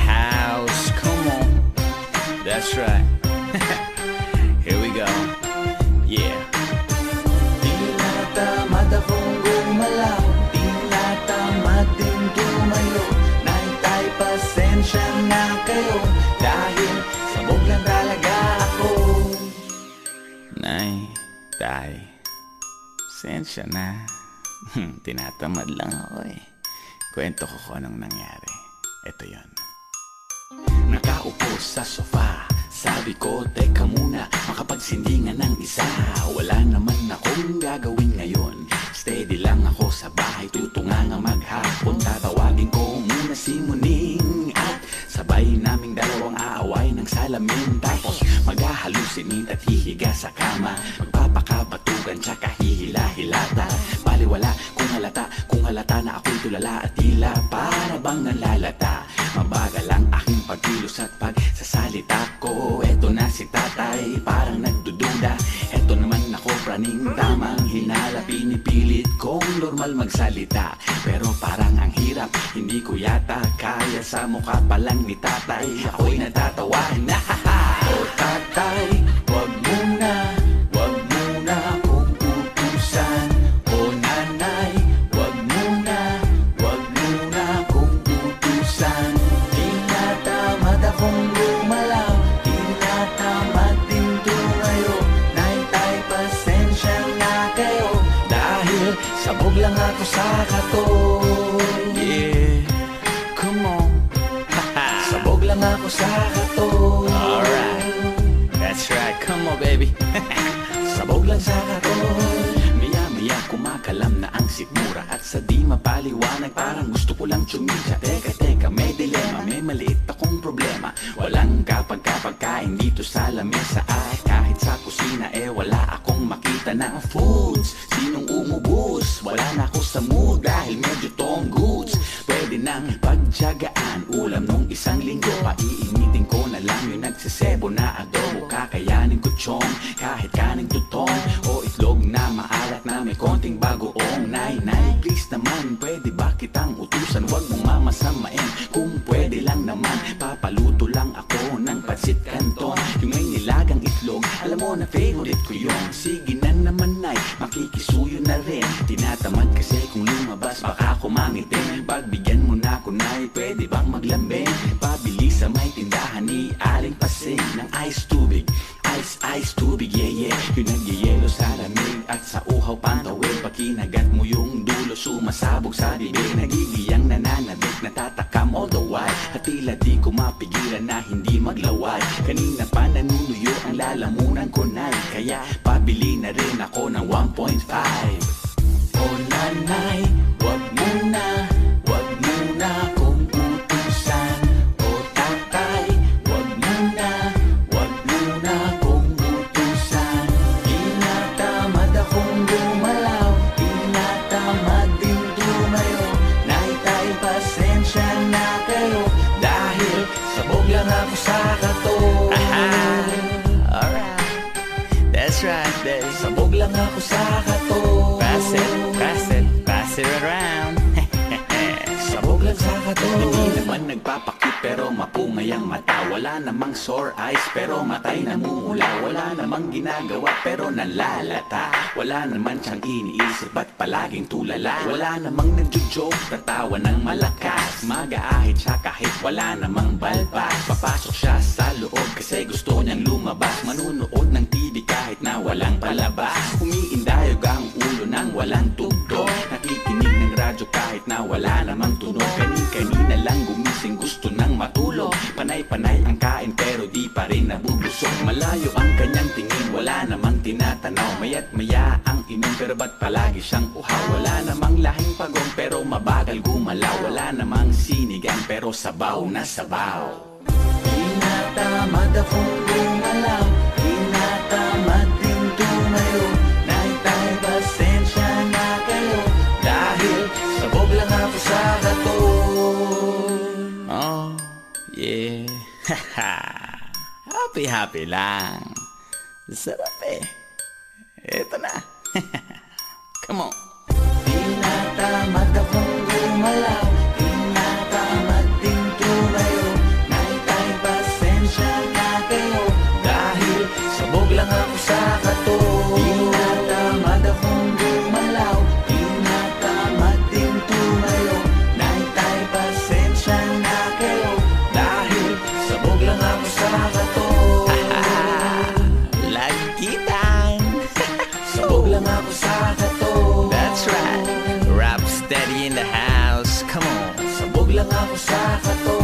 house. Come on. That's right. Here we go. Yeah. Di na tamad akong gumalaw, di na tamad din tumayo. Naitay, pasensya na kayo, dahil sabog lang talaga ako. Nay, tay, sensya na. Tinatamad lang ako eh. Kwento ko kung anong nangyari. Ito yon. Nakaupo sa sofa, sabi ko, teka muna, makapagsindingan ng isa. Wala naman akong gagawin ngayon, steady lang ako sa bahay, tutunga nga maghapon. Tatawagin ko muna si Muning at sabay naming dalawang aaway ng salamin. Tapos maghahalusinate at hihiga sa kama, magpapakabatugan tsaka hihila-hilata. Baliwala kung halata na ako'y tulala at tila para bang nalalata. Mabagal ang aking pagkilos at pagsasalita ko. Eto na si tatay, parang nagdududa. Eto naman ako, praning tamang hinala. Pinipilit kong normal magsalita, pero parang ang hirap, hindi ko yata kaya. Sa mukha pa lang ni tatay, ako'y natatawa. O tatay, wag muna akong utusan. O nanay, wag muna akong utusan. Di na tamad akong gumalaw, di na tamad din tumayo. Naitay, pasensya na kayo, dahil sabog lang ako sa katon. Yeah, come on. Sabog lang ako sa katon. Alright, that's right. Come on, baby. Sabog lang sa katon. Maya kumakalam na ang sikmura, at sa di mapaliwanag parang gusto ko lang tsumidya. Teka, may dilema, may maliit akong problema. Walang kapagkain dito sa lamesa, at kahit sa kusina wala akong makita na foods. Sinong umubos? Wala na ako sa mood dahil medyo tong goods. Pwede nang pagtyagaan, ulam nung isang linggo. Paiinitin ko na lang yung nagsisebo na adobo. Kakayanin ko chong, kahit kaning tutong o itlog na maalat na may konting bagoong. Nay, please naman, pwede ba kitang utusan? Huwag mong mamasamain, kung pwede lang naman. Papaluto lang ako ng pansit canton, yung may nilagang itlog, alam mo na favorite ko yun. Sige na naman, nay, makikisuyo na rin. Tinatamad kasi kung lumabas baka kumangitin. Pagbigyan mo na ako, nay, pwede bang maglambing? Pabili sa may tindahan ni Aling Pasing ng ice tubig. Ice tubig, yeah. Yung nagyayelo sa lamig at sa uhaw pantawid. Pakinagat mo yung dulo, sumasabog sa bibig. Nagigiyang nananabik, natatakam all the while, at tila di ko mapigilan na hindi maglaway. Kanina pa nanunuyo ang lalamunan ko, nay, kaya pabili na rin ako ng 1.5. O nanay, wag muna akong utusan. O tatay, wag muna akong utusan. Di na tamad akong gumalaw, di na tamad din tumayo. Naitay, pasensya na kayo, dahil sabog lang ako sa katon. Alright, that's right, baby. Sabog lang ako sa katon. Pass it around. Sabog lang sa katon. Hindi naman nagpapakit pero mapungay ang mata. Wala namang sore eyes pero matay namumula. Wala namang ginagawa pero nalalata. Wala naman siyang iniisip at palaging tulala. Wala namang nagjo-joke, tatawa ng malakas. Mag-aahit siya kahit wala namang balbas. Papasok siya sa loob kasi gusto niyang lumabas. Manunood ng TV kahit na walang palabas. Umiindayog ang ulo nang walang tugtog. Nakikinig ng radyo kahit na wala namang tunog. Kanina lang gumising, gusto nang matulog. Panay-panay ang kain pero di pa rin nabubusog. Malayo ang kanyang tingin, wala namang tinatanaw. Maya't maya ang inom pero ba't palagi siyang uhaw? Wala namang lahing pagong pero mabagal gumalaw. Wala namang sinigang pero sabaw na sabaw. Di na tamad akong gumalaw, di na tamad din tumayo. Naitay, pasensya na kayo, dahil sabog lang ako sa katon. Oh, yeah. Happy lang. Sarap eh. Eto na. Come on. Di na tamad akong gumalaw, di na tamad din tumayo. ako sa kato